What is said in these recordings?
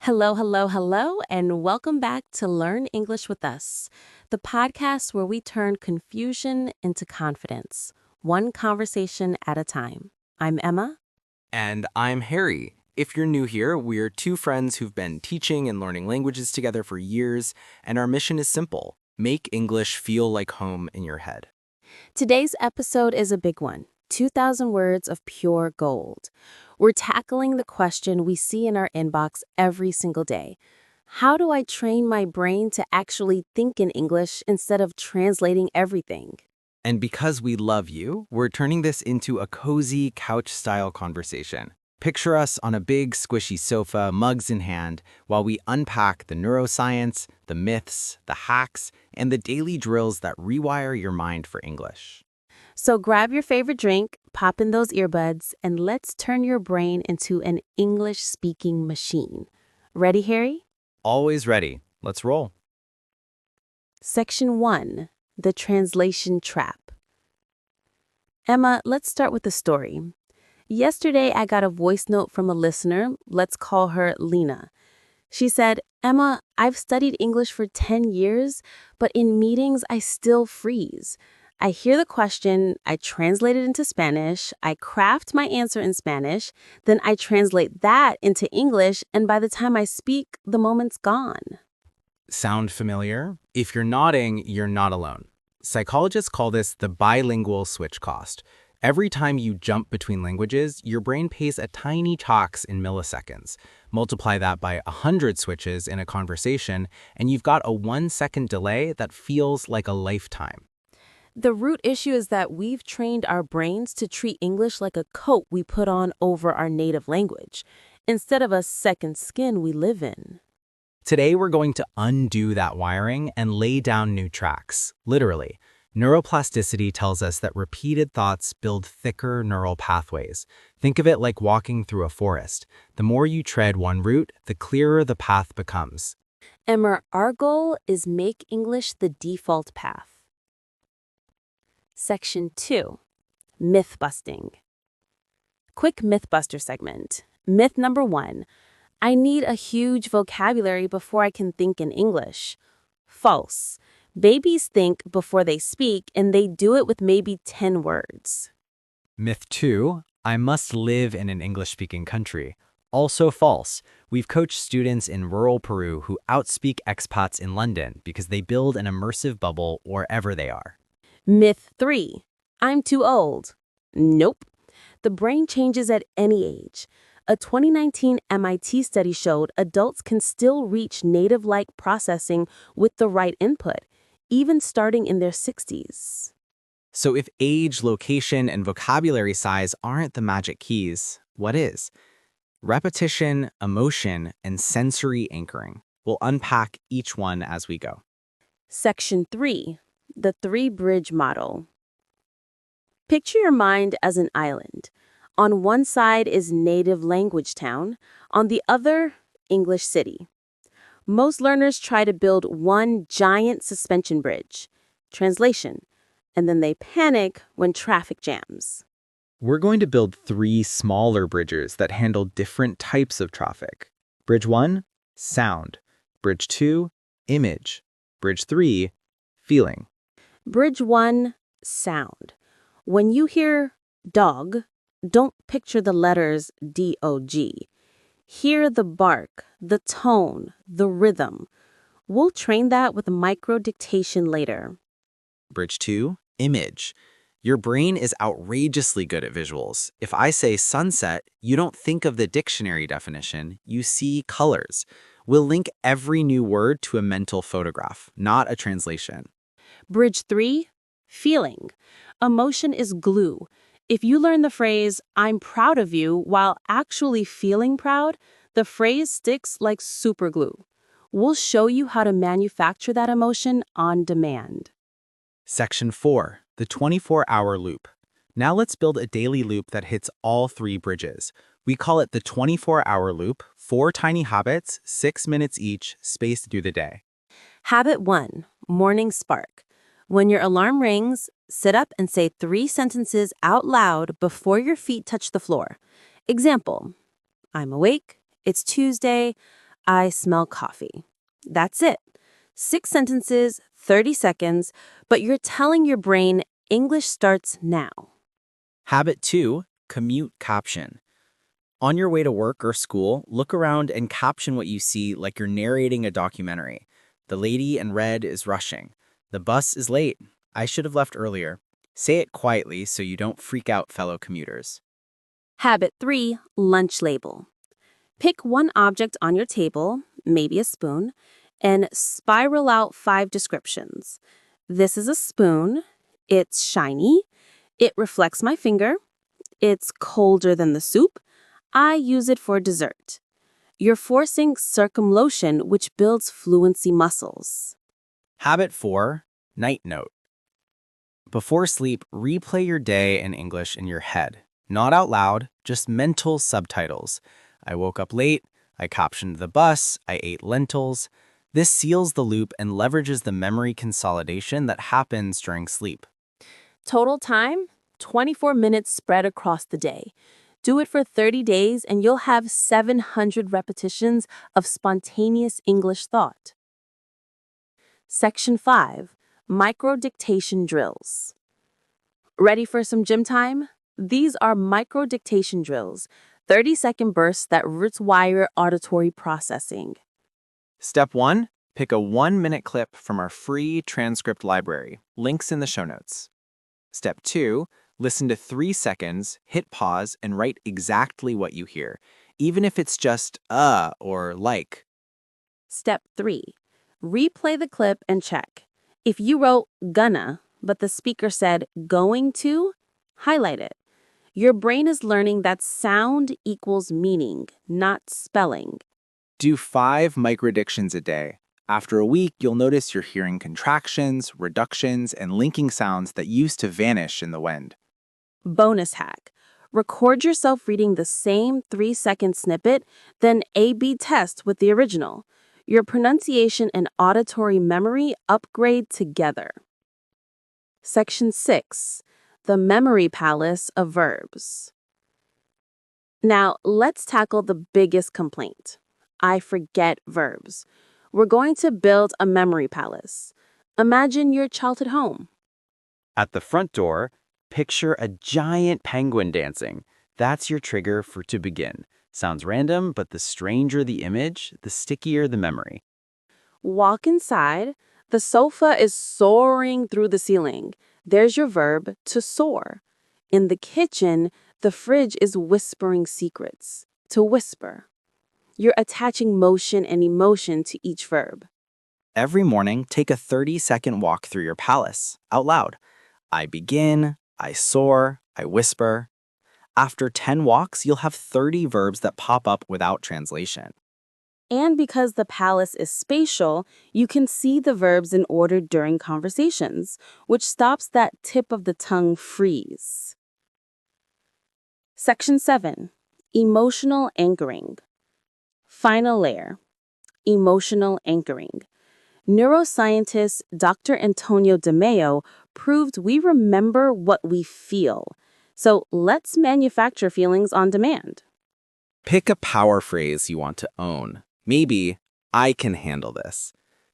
Hello, hello, hello, and welcome back to Learn English with Us, the podcast where we turn confusion into confidence, one conversation at a time. I'm Emma. And I'm Harry. If you're new here, we're two friends who've been teaching and learning languages together for years, and our mission is simple: make English feel like home in your head. Today's episode is a big one, 2,000 words of pure gold. We're tackling the question we see in our inbox every single day. How do I train my brain to actually think in English instead of translating everything? And because we love you, we're turning this into a cozy couch-style conversation. Picture us on a big, squishy sofa, mugs in hand, while we unpack the neuroscience, the myths, the hacks, and the daily drills that rewire your mind for English. So grab your favorite drink, pop in those earbuds, and let's turn your brain into an English-speaking machine. Ready, Harry? Always ready. Let's roll. Section 1. The Translation Trap. Emma, let's start with the story. Yesterday, I got a voice note from a listener. Let's call her Lena. She said, Emma, I've studied English for 10 years, but in meetings, I still freeze. I hear the question, I translate it into Spanish, I craft my answer in Spanish, then I translate that into English, and by the time I speak, the moment's gone. Sound familiar? If you're nodding, you're not alone. Psychologists call this the bilingual switch cost. Every time you jump between languages, your brain pays a tiny tax in milliseconds. Multiply that by 100 switches in a conversation, and you've got a 1-second delay that feels like a lifetime. The root issue is that we've trained our brains to treat English like a coat we put on over our native language, instead of a second skin we live in. Today, we're going to undo that wiring and lay down new tracks. Literally, neuroplasticity tells us that repeated thoughts build thicker neural pathways. Think of it like walking through a forest. The more you tread one route, the clearer the path becomes. Emma, our goal is make English the default path. Section 2. Myth-busting. Quick myth-buster segment. Myth number 1. I need a huge vocabulary before I can think in English. False. Babies think before they speak, and they do it with maybe 10 words. Myth 2, I must live in an English-speaking country. Also false. We've coached students in rural Peru who outspeak expats in London because they build an immersive bubble wherever they are. Myth 3. I'm too old. Nope. The brain changes at any age. A 2019 MIT study showed adults can still reach native-like processing with the right input, even starting in their 60s. So if age, location, and vocabulary size aren't the magic keys, what is? Repetition, emotion, and sensory anchoring. We'll unpack each one as we go. Section 3. The three-bridge model. Picture your mind as an island. On one side is native language town, on the other, English city. Most learners try to build one giant suspension bridge, translation, and then they panic when traffic jams. We're going to build 3 smaller bridges that handle different types of traffic. Bridge 1, sound. Bridge 2, image. Bridge 3, feeling. Bridge 1, sound. When you hear dog, don't picture the letters D-O-G. Hear the bark, the tone, the rhythm. We'll train that with micro-dictation later. Bridge 2, image. Your brain is outrageously good at visuals. If I say sunset, you don't think of the dictionary definition, you see colors. We'll link every new word to a mental photograph, not a translation. Bridge 3, feeling. Emotion is glue. If you learn the phrase, I'm proud of you, while actually feeling proud, the phrase sticks like super glue. We'll show you how to manufacture that emotion on demand. Section 4, the 24-hour loop. Now let's build a daily loop that hits all 3 bridges. We call it the 24-hour loop, 4 tiny habits, 6 minutes each, spaced through the day. Habit 1, morning spark. When your alarm rings, sit up and say 3 sentences out loud before your feet touch the floor. Example, I'm awake, it's Tuesday, I smell coffee. That's it. 6 sentences, 30 seconds, but you're telling your brain English starts now. Habit 2, commute caption. On your way to work or school, look around and caption what you see like you're narrating a documentary. The lady in red is rushing. The bus is late. I should have left earlier. Say it quietly so you don't freak out fellow commuters. Habit 3, lunch label. Pick one object on your table, maybe a spoon, and spiral out 5 descriptions. This is a spoon. It's shiny. It reflects my finger. It's colder than the soup. I use it for dessert. You're forcing circumlocution, which builds fluency muscles. Habit 4, night note. Before sleep, replay your day in English in your head. Not out loud, just mental subtitles. I woke up late. I captioned the bus. I ate lentils. This seals the loop and leverages the memory consolidation that happens during sleep. Total time, 24 minutes spread across the day. Do it for 30 days and you'll have 700 repetitions of spontaneous English thought. Section 5, micro-dictation drills. Ready for some gym time? These are micro-dictation drills, 30-second bursts that rewire auditory processing. Step 1, pick a 1-minute clip from our free transcript library. Links in the show notes. Step 2, listen to 3 seconds, hit pause, and write exactly what you hear, even if it's just or like. Step 3, replay the clip and check. If you wrote gonna, but the speaker said going to, highlight it. Your brain is learning that sound equals meaning, not spelling. Do 5 microdictions a day. After a week, you'll notice you're hearing contractions, reductions, and linking sounds that used to vanish in the wind. Bonus hack. Record yourself reading the same 3-second snippet, then A/B test with the original. Your pronunciation and auditory memory upgrade together. Section 6. The memory palace of verbs. Now, let's tackle the biggest complaint. I forget verbs. We're going to build a memory palace. Imagine your childhood home. At the front door, picture a giant penguin dancing. That's your trigger for to begin. Sounds random, but the stranger the image, the stickier the memory. Walk inside. The sofa is soaring through the ceiling. There's your verb, to soar. In the kitchen, the fridge is whispering secrets, to whisper. You're attaching motion and emotion to each verb. Every morning, take a 30-second walk through your palace, out loud. I begin, I soar, I whisper. After 10 walks, you'll have 30 verbs that pop up without translation. And because the palace is spatial, you can see the verbs in order during conversations, which stops that tip of the tongue freeze. Section 7. Emotional anchoring. Final layer. Emotional anchoring. Neuroscientist Dr. Antonio DeMeo proved we remember what we feel. So let's manufacture feelings on demand. Pick a power phrase you want to own. Maybe, I can handle this.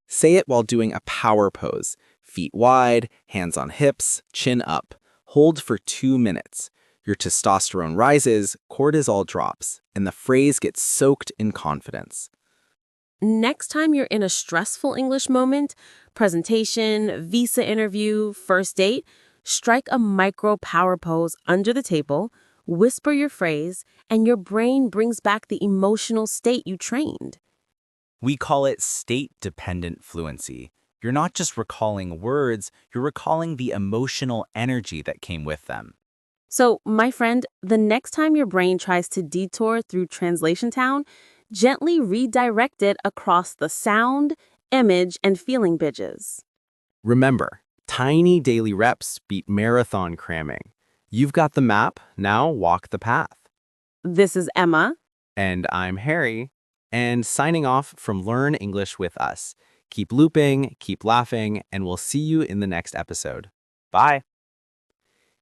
Say it while doing a power pose. Feet wide, hands on hips, chin up. Hold for 2 minutes. Your testosterone rises, cortisol drops, and the phrase gets soaked in confidence. Next time you're in a stressful English moment, presentation, visa interview, first date, strike a micro power pose under the table, whisper your phrase, and your brain brings back the emotional state you trained. We call it state-dependent fluency. You're not just recalling words, you're recalling the emotional energy that came with them. So, my friend, the next time your brain tries to detour through Translation Town, gently redirect it across the sound, image, and feeling bridges. Remember, tiny daily reps beat marathon cramming. You've got the map, now walk the path. This is Emma. And I'm Harry. And signing off from Learn English with Us. Keep looping, keep laughing, and we'll see you in the next episode. Bye.